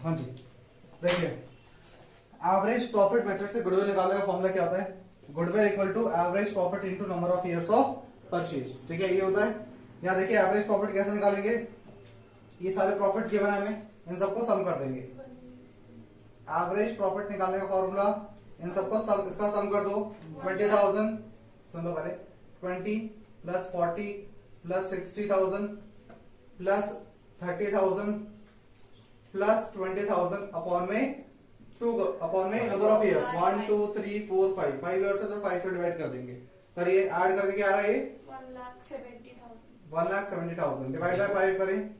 हाँ जी, देखिए एवरेज प्रॉफिट मेथड से गुडविल निकालने का फॉर्मूला क्या होता है? Goodwill equal to average profit into number of years of purchase. ठीक है, ये होता है। यहाँ देखिए एवरेज प्रॉफिट कैसे निकालेंगे? ये सारे प्रॉफिट गिवन है हमें, इन सबको सम कर देंगे। एवरेज प्रॉफिट निकालने का फॉर्मूला, इन सबको सम, इसका सम कर दो। 20,000, सुन लो पहले, 20 plus 40 plus 60,000 plus 30,000 plus 20,000 upon में 2 अपॉन में नंबर ऑफ इयर्स 1 2 3 4 5 इयर्स है तो 5 से डिवाइड कर देंगे। करिए, ऐड करके क्या आ रहा है? ये 1,70,000 डिवाइड बाय 5 करें।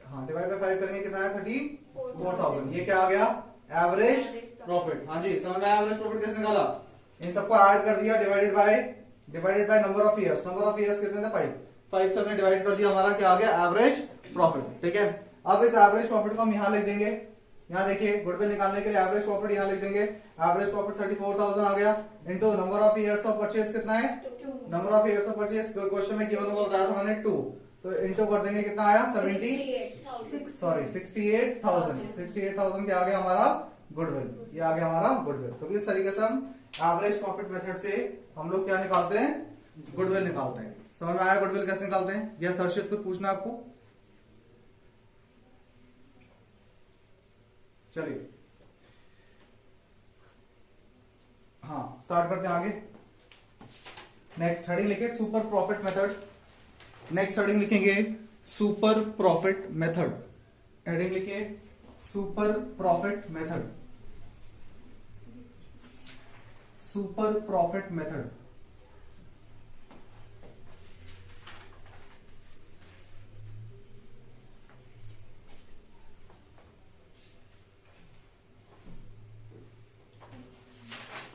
हाँ, डिवाइड बाय 5 करेंगे, कितना है? 34,000। ये क्या आ गया? Average profit. हाँ जी, समझ में आया? एवरेज प्रॉफिट कैसे निकाला? इन सबको ऐड कर दिया, divided by number of years. Number of years कितने थे? 5 से हमने डिवाइड कर दिया, हमारा क्या आ गया? Average profit. ठीक है, अब इस एवरेज प्रॉफिट को हम यहां लिख देंगे। यहाँ देखिए गुडविल निकालने के लिए एवरेज प्रॉफिट यहाँ लिख देंगे। एवरेज प्रॉफिट 34,000 आ गया, into number of years of purchase कितना है? Number of years of purchase question में गिवन होगा, बताया था मैंने 2, तो इनटू कर देंगे, कितना आया? 68,000 क्या आ गया हमारा? गुडविल। ये आ गया हमारा गुडविल। तो इस तरीके से हम एवरेज प्रॉफिट मेथड से हम लोग क्या निकालते हैं? गुडविल निकालते हैं। समझ में आया गुडविल कैसे निकालते हैं? यस हर्षित, कुछ पूछना आपको? चलिए, हाँ स्टार्ट करते हैं आगे। नेक्स्ट हेडिंग लिखे super profit method. Next heading लिखेंगे सुपर प्रॉफिट मेथड। हेडिंग लिखिए super profit method. Super profit method.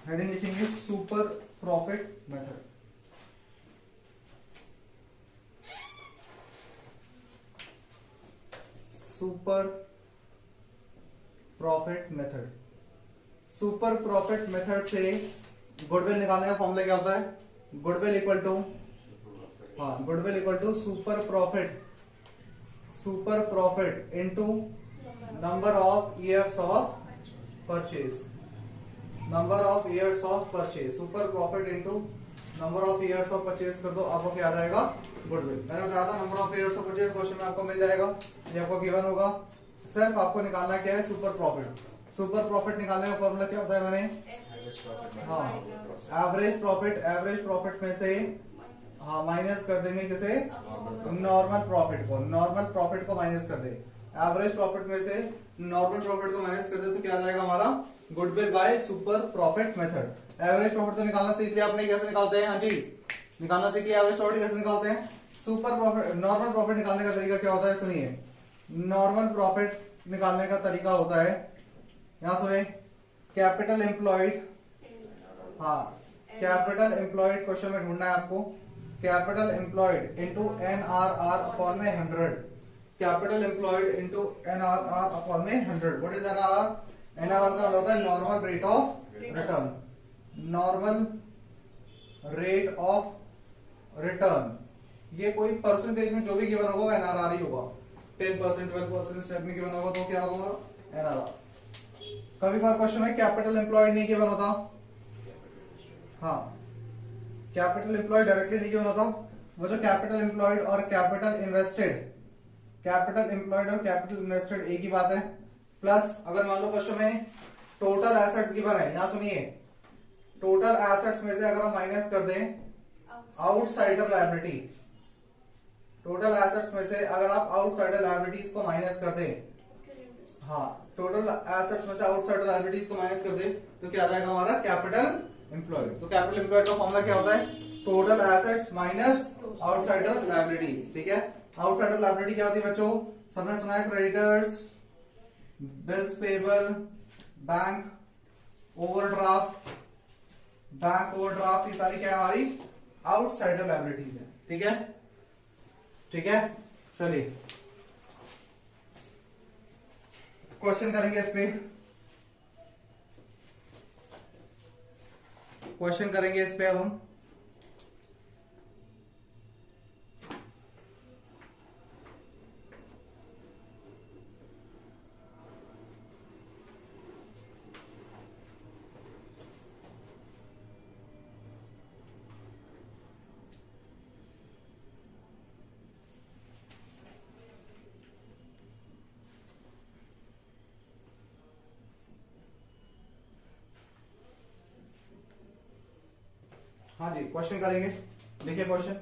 Heading लिखेंगे super profit method. Super profit method. Super profit method से गुडविल निकालने का फॉर्मूला क्या होता है? गुडविल इक्वल टू, हाँ goodwill equal to super profit into number of years of purchase. Number of years of purchase, super profit into number of years of purchase कर दो, आपको क्या आ जाएगा? गुडविल। मैंने बताया था number of years of purchase question में आपको मिल जाएगा, ये आपको गिवन होगा। सिर्फ आपको निकालना क्या है? Super profit. सुपर प्रॉफिट निकालने का फॉर्मूला क्या होता है? मैंने हाँ एवरेज प्रॉफिट में से हाँ माइनस कर देंगे किसे? नॉर्मल प्रॉफिट को। नॉर्मल प्रॉफिट को माइनस कर दे। एवरेज प्रॉफिट में से नॉर्मल प्रॉफिट को माइनस कर दे तो क्या आ जाएगा हमारा? Goodwill by super profit method. Average profit तो निकालना सीख लिया आपने, कैसे निकालते हैं? हाँ जी, निकालना सीख लिया। एवरेज प्रॉफिट कैसे निकालते हैं? सुपर प्रॉफिट, नॉर्मल प्रॉफिट निकालने का तरीका क्या होता है? सुनिए, नॉर्मल प्रॉफिट निकालने का तरीका होता है, यहां सुनिए, कैपिटल एम्प्लॉयड, हाँ कैपिटल एम्प्लॉयड क्वेश्चन में ढूंढना है आपको। Capital employed into NRR upon में 100। Capital employed into NRR upon में 100। What is NRR? NRR का मतलब होता है normal rate of return. Normal rate of return, ये कोई परसेंटेज में जो भी गिवन होगा वो NRR ही होगा। 10%, 12% स्टेप में गिवन होगा तो क्या होगा? NRR। कभी कभार क्वेश्चन में कैपिटल एम्प्लॉयड नहीं गिवन होता, हाँ कैपिटल एम्प्लॉयड डायरेक्टली नहीं गिवन होता, वो जो कैपिटल एम्प्लॉयड और कैपिटल इन्वेस्टेड, कैपिटल एम्प्लॉयड और कैपिटल इन्वेस्टेड एक ही बात है। प्लस अगर मान लो क्वेश्चन में टोटल एसेट्स गिवन है, यहां सुनिए, टोटल एसेट्स में से अगर हम माइनस कर दें आउटसाइडर लायबिलिटी, टोटल एसेट्स में से अगर आप आउटसाइडर लायबिलिटीज को माइनस कर दें, हाँ टोटल एसेट्स में से आउटसाइडर लायबिलिटीज को माइनस कर दें तो क्या आ जाएगा हमारा? Capital employed. तो कैपिटल एम्प्लॉयड का फॉर्मूला क्या होता है? Total assets minus outsider liabilities. ठीक है, आउटसाइडर लायबिलिटी क्या होती है बच्चों? सबने सुना है, creditors, bills payable, bank overdraft, ये सारी क्या है? हमारी आउटसाइडर लायबिलिटीज है। ठीक है, ठीक है, चलिए क्वेश्चन करेंगे इस पे, क्वेश्चन करेंगे इस पे अब हम। हाँ जी, क्वेश्चन करेंगे। देखिए question,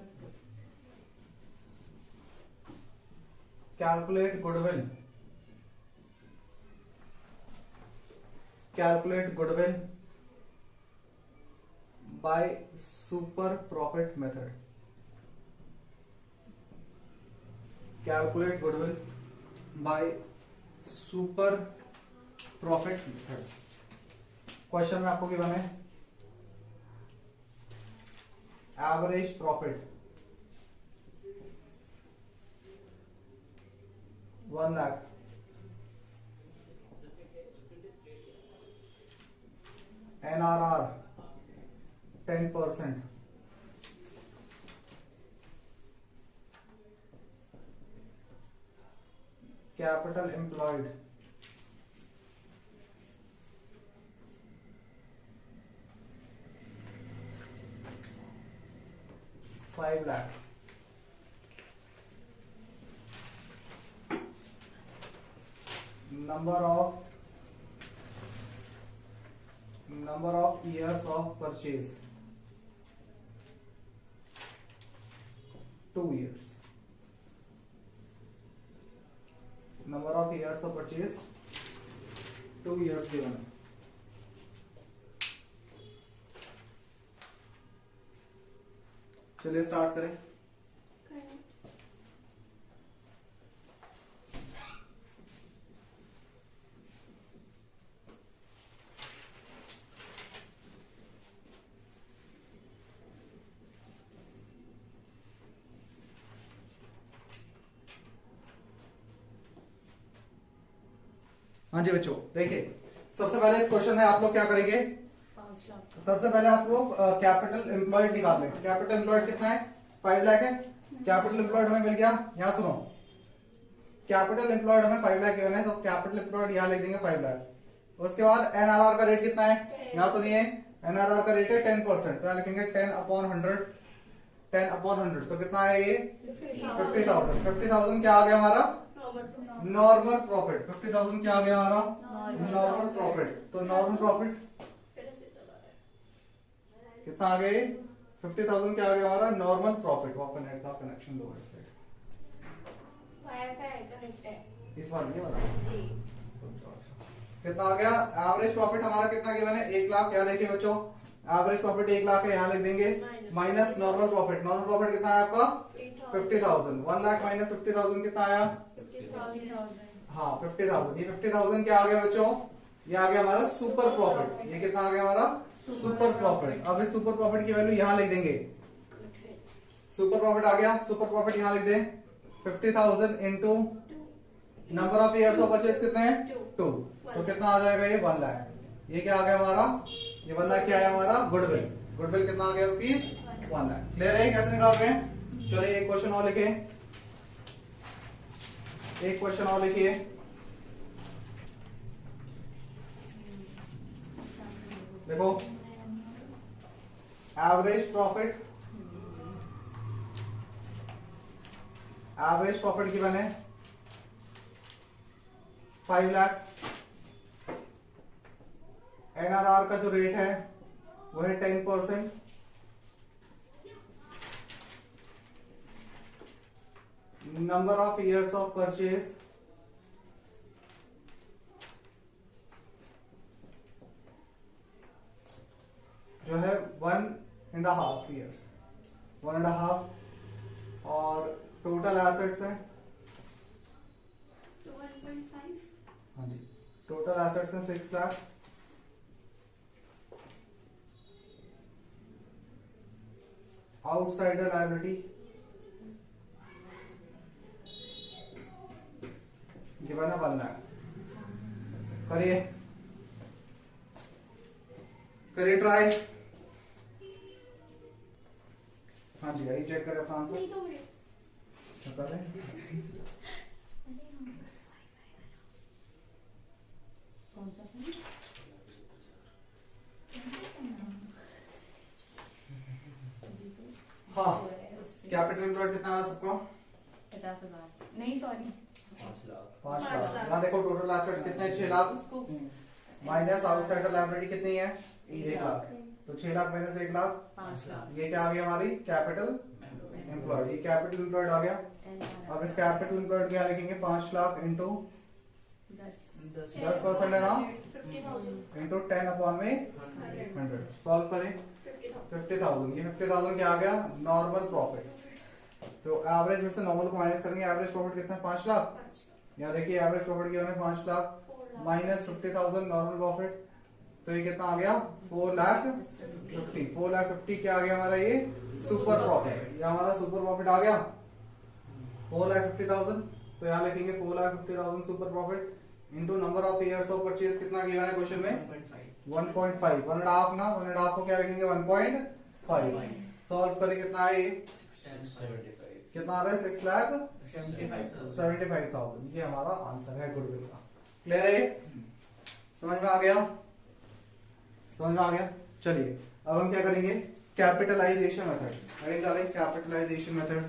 calculate goodwill, calculate goodwill by super profit method, calculate goodwill by super profit method. Question में आपको गिवन है average profit 1 lakh, NRR 10%, capital employed 5 lakh, number of years of purchase 2 years, number of years of purchase 2 years given है। चलिए start करें। हाँ जी बच्चों, देखिए सबसे पहले इस क्वेश्चन में आप लोग क्या करेंगे, 5 लाख। सबसे पहले आप लोग कैपिटल एम्प्लॉयड निकाल लें। कैपिटल एम्प्लॉयड कितना है, 5 लाख है। कैपिटल एम्प्लॉयड हमें मिल गया, यहाँ सुनो, कैपिटल एम्प्लॉयड हमें 5 लाख गिवन है, तो कैपिटल एम्प्लॉयड यहाँ लिख देंगे 5 लाख। उसके बाद एनआरआर का रेट कितना है, यहाँ सुनिए, एनआरआर का रेट है 10%, तो यहाँ लिखेंगे 10/100, 10/100, तो कितना है ये 50,000। 50,000 क्या आ गया हमारा, नॉर्मल प्रॉफिट। 50,000 क्या आ गया हमारा, नॉर्मल प्रॉफिट। तो नॉर्मल प्रॉफिट कितना आ गया, 50,000 क्या आ गया हमारा, नॉर्मल प्रॉफिट। वो नेट का कनेक्शन दो इससे, वाईफाई कनेक्ट है इस वाला ये वाला जी। कितना आ गया, एवरेज प्रॉफिट हमारा कितना गिवन है, 1 लाख। क्या देखिए बच्चों, एवरेज प्रॉफिट 1 लाख है, यहाँ लिख देंगे minus normal profit. Normal profit कितना है आपका 50,000। 1 लाख माइनस 50,000 कितना आया, 50,000। हाँ 50,000। ये 50,000 क्या आ गया बच्चों, ये आ गया हमारा सुपर प्रॉफिट। ये कितना आ गया हमारा, सुपर प्रॉफिट। अब इस सुपर प्रॉफिट की वैल्यू यहाँ लिख देंगे, सुपर प्रॉफिट आ गया। सुपर प्रॉफिट यहाँ लिख दें, 50,000 into number of years of purchase कितने हैं, 2, तो कितना आ जाएगा ये 1 लाख। ये क्या आ गया हमारा, ये 1 लाख क्या आया हमारा, गुडविल। गुडविल कितना आ गया, रुपीज 1 लाख। क्लियर है, कैसे निकाल रहे हैं। चलिए एक क्वेश्चन और लिखे, एक क्वेश्चन और लिखिए। देखो एवरेज प्रॉफिट, एवरेज प्रॉफिट की बने 5 लाख। एनआरआर का जो रेट है वो है 10%। Number of years of purchase जो है 1.5 ईयर्स, 1.5। और टोटल एसेट्स है, 1.5। हाँ जी, टोटल एसेट्स है 6 लाख। आउटसाइडर लायबिलिटी गिवन है 1 लाख। करिए करिए ट्राई। हाँ जी, यही चेक करें अपना आंसर। नहीं तो मेरे कर रहे हैं। कौन सा था? हाँ, कैपिटल एम्प्लॉयड कितना आ रहा सबका, 50,000। नहीं सॉरी, 5 लाख। 5 लाख। यहाँ देखो टोटल एसेट्स कितने हैं, 6 लाख। उसको माइनस आउटसाइडर लायबिलिटी कितनी है, 1 लाख। तो 6 लाख माइनस 1 लाख, 5 लाख। ये क्या आ गया हमारी कैपिटल एम्प्लॉयड, ये कैपिटल एम्प्लॉयड आ गया। अब इस कैपिटल एम्प्लॉयड क्या लिखेंगे, 5 लाख इंटू 10% है ना, 50,000 इंटू 10 अपॉन में 100। सॉल्व करें 50,000, ये 50,000 क्या आ गया, नॉर्मल प्रॉफिट। तो एवरेज में से नॉर्मल को माइनस करेंगे, एवरेज प्रॉफिट कितना है, 5 लाख। यहाँ देखिए एवरेज प्रॉफिट क्या है, 5 लाख माइनस 50,000 नॉर्मल प्रॉफिट, तो ये कितना आ गया, 4,50,000। 4,50,000 क्या आ गया हमारा, ये सुपर प्रॉफिट, ये हमारा सुपर प्रॉफिट आ गया 4,50,000। तो यहाँ लिखेंगे 4,50,000 super profit into number of years of purchase, कितना गिवन है क्वेश्चन में, 1.5, 1.5 ना, 1.5 को क्या लिखेंगे, 1.5। सॉल्व करें कितना है, ये कितना आ रहा है, 6,75,000। ये हमारा आंसर है गुडविल का। क्लियर है, समझ में आ गया, समझ में आ गया। चलिए अब हम क्या करेंगे, कैपिटलाइजेशन मेथड, हेडिंग डालें कैपिटलाइजेशन मेथड।